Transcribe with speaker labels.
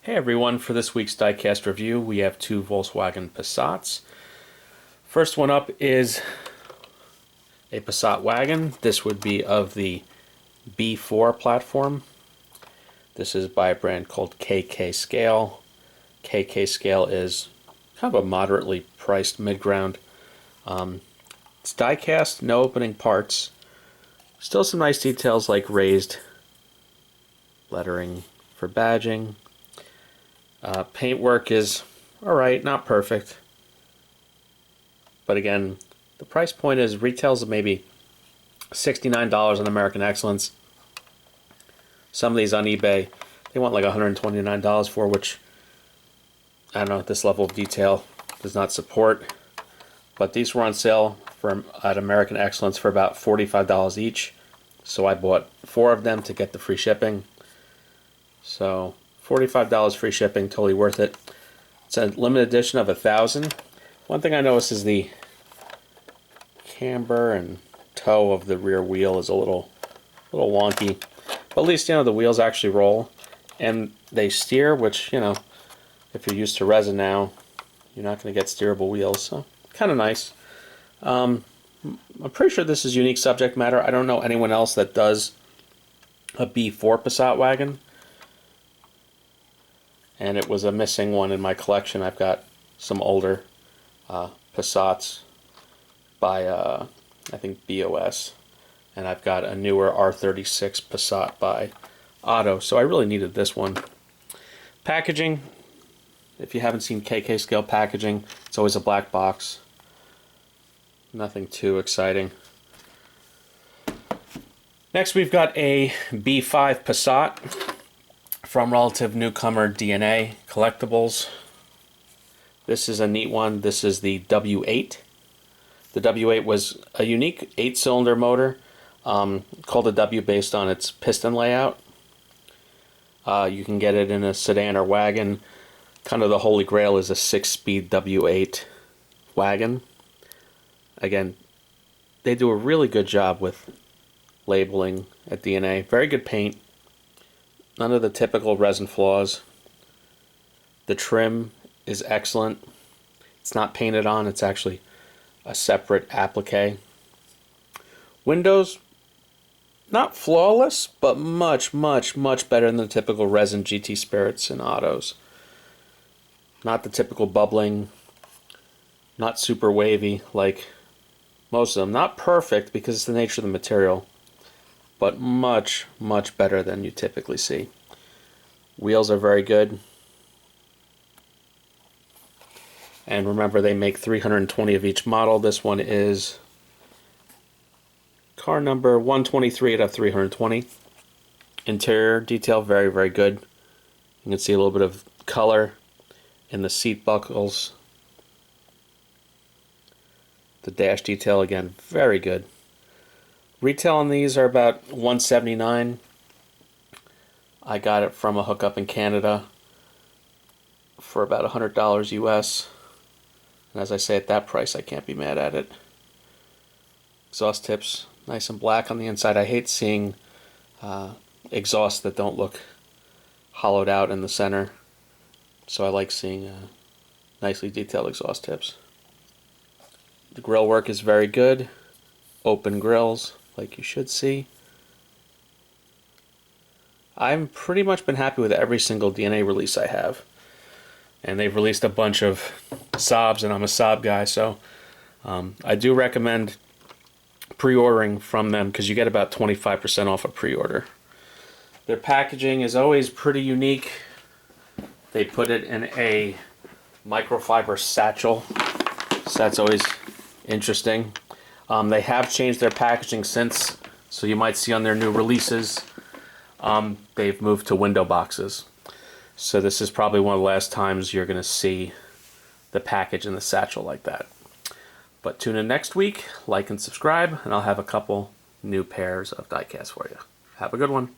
Speaker 1: Hey everyone, for this week's Diecast review we have two Volkswagen Passats. First one up is a Passat wagon. This would be of the B4 platform. This is by a brand called KK Scale. KK Scale is kind of a moderately priced mid-ground. It's die-cast, no opening parts. Still some nice details like raised lettering for badging. Paintwork is alright, not perfect. But again, the price point is retails of maybe $69 on American Excellence. Some of these on eBay, they want like $129 for, which I don't know, this level of detail does not support. But these were on sale at American Excellence for about $45 each. So I bought 4 of them to get the free shipping. So $45 free shipping, totally worth it. It's a limited edition of 1,000. One thing I noticed is the camber and toe of the rear wheel is a little wonky. But at least, you know, the wheels actually roll and they steer, which, you know, if you're used to resin now, you're not going to get steerable wheels. So kind of nice. I'm pretty sure this is unique subject matter. I don't know anyone else that does a B4 Passat wagon. And it was a missing one in my collection. I've got some older Passats by I think BOS, and I've got a newer R36 Passat by Otto, so I really needed this one. Packaging, if you haven't seen KK Scale packaging, it's always a black box. Nothing too exciting. Next we've got a B5 Passat from relative newcomer DNA Collectibles. This is a neat one. This is the W8. The W8 was a unique 8-cylinder motor, called a W based on its piston layout. You can get it in a sedan or wagon. Kind of the holy grail is a 6-speed W8 wagon. Again, they do a really good job with labeling at DNA. Very good paint. None of the typical resin flaws. The trim is excellent. It's not painted on, it's actually a separate applique. Windows, not flawless, but much better than the typical resin GT Spirits and Autos. Not the typical bubbling, not super wavy like most of them. Not perfect because it's the nature of the material, but much better than you typically see. Wheels are very good. And remember, they make 320 of each model. This one is car number 123 out of 320. Interior detail, very good. You can see a little bit of color in the seat buckles. The dash detail, again, very good. Retail on these are about $179. I got it from a hookup in Canada for about $100 US. And as I say, at that price, I can't be mad at it. Exhaust tips, nice and black on the inside. I hate seeing exhausts that don't look hollowed out in the center. So I like seeing nicely detailed exhaust tips. The grille work is very good. Open grills, like you should see. I've pretty much been happy with every single DNA release I have. And they've released a bunch of Saabs, and I'm a Saab guy, so I do recommend pre-ordering from them because you get about 25% off a pre-order. Their packaging is always pretty unique. They put it in a microfiber satchel, so that's always interesting. They have changed their packaging since, so you might see on their new releases, they've moved to window boxes. So this is probably one of the last times you're going to see the package in the satchel like that. But tune in next week, like and subscribe, and I'll have a couple new pairs of diecast for you. Have a good one.